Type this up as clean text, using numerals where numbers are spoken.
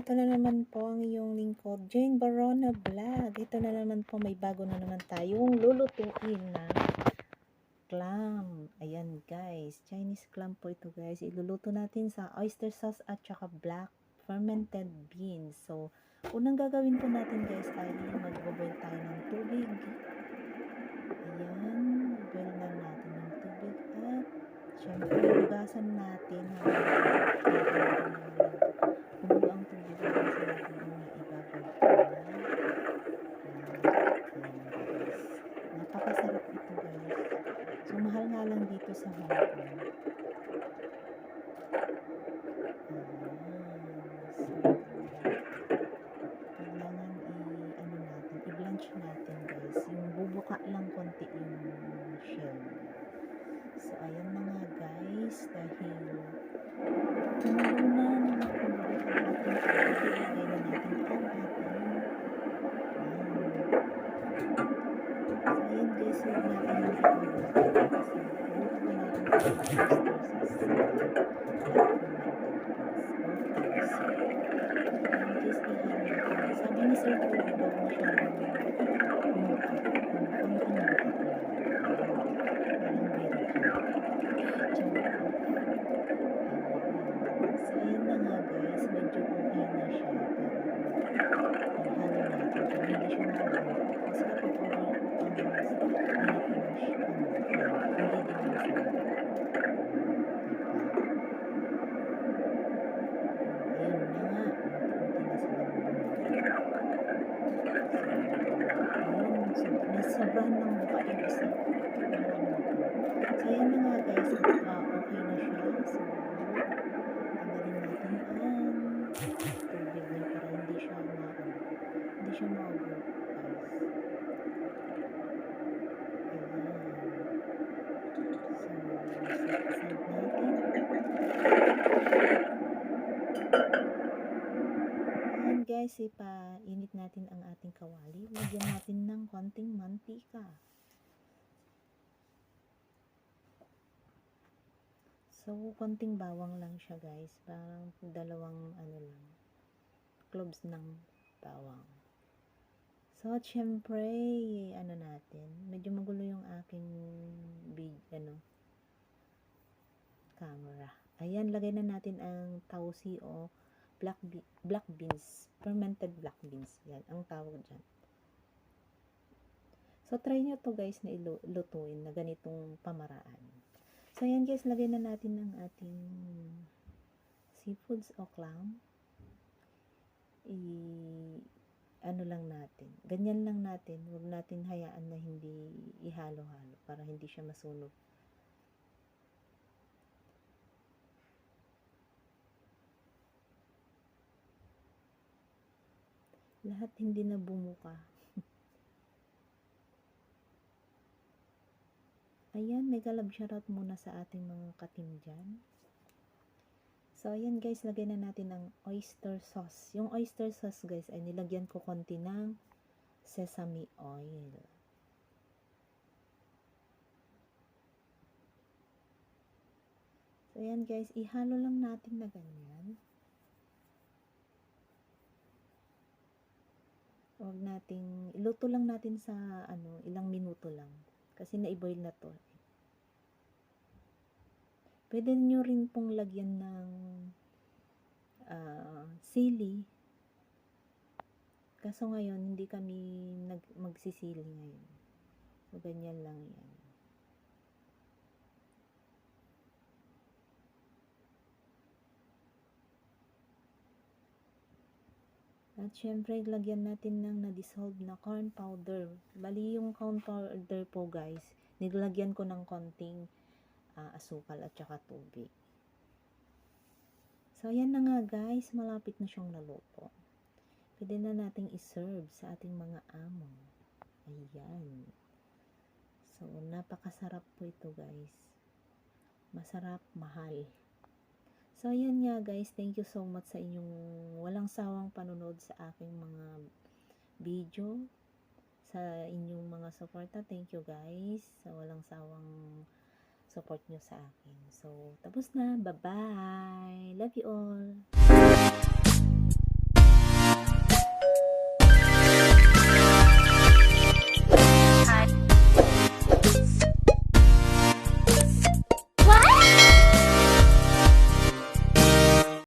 Ito na naman po ang iyong lingkod, Jane Barona Vlog. Ito na naman po, may bago na naman tayong lulutuin na clam. Ayan guys, Chinese clam po ito guys. Iluluto natin sa oyster sauce at saka black fermented beans. So, unang gagawin po natin guys ay magboboil tayo ng tubig. Ayan, boil na natin ng tubig at syempre hugasan natin kumulo ang tubig hugasan natin yung ibabaw napakasarap ito guys. So mahal nga lang dito sa Hong Kong. Kailangan i-blanch natin guys, yung bubuka lang konti yung shell. So ayan na nga guys, dahil kumulo na nakakululit ang ating tubig, ilagay na natin ang ating guys, huwag natin yung ito kasi buto na natin ang oyster sauce. Sabi ni Sir Tulog daw masyadong so ayan na nga guys, medyo okay na siya, pero ihalo natin kung hindi siya maubos kasi kapag sobrahan ng buka yung isa. So, ayan na nga guys. Okay na siya. So, tanggalin natin ang tubig niya para hindi siya maubos guys. Ayan. So, set aside natin. Ayan guys, ipainit natin ang ating kawali. Lagyan natin ng konting mantika. So, konting bawang lang siya guys. Parang dalawang cloves ng bawang. So, at syempre, natin. Medyo magulo yung aking camera. Ayan, lagay na natin ang tausi o black beans. Fermented black beans. Yan, ang tawag dyan. So, try nyo to guys na ilutuin na ganitong pamaraan. So, ayan guys, lagay na natin ang ating seafoods o clam. Lang natin. Ganyan lang natin. Huwag natin hayaan na hindi ihalo-halo para hindi siya masunog. Lahat hindi na bumuka. Ayan, mega love shoutout muna sa ating mga katim dyan. So, ayan guys, lagay na natin ng oyster sauce. Yung oyster sauce guys, ay nilagyan ko konti ng sesame oil. So, ayan guys, ihalo lang natin na ganyan. Huwag nating, iluto lang natin sa ilang minuto lang. Kasi na-boil na to. Pwede nyo rin pong lagyan ng sili. Kaso ngayon, hindi kami magsisili ngayon. So, ganyan lang yan. At syempre, lagyan natin ng na-dissolve na corn powder. Bali yung corn powder po guys, nilagyan ko ng konting asukal at saka tubig. So, ayan na nga guys, malapit na siyang naluto. Pwede na nating iserve sa ating mga amo. Ayan. So, napakasarap po ito guys. Masarap, mahal. So, ayan nga guys, thank you so much sa inyong walang sawang panunod sa aking mga video. Sa inyong mga suporta, thank you guys. Sa walang sawang support nyo sa akin. So, tapos na. Bye-bye. Love you all.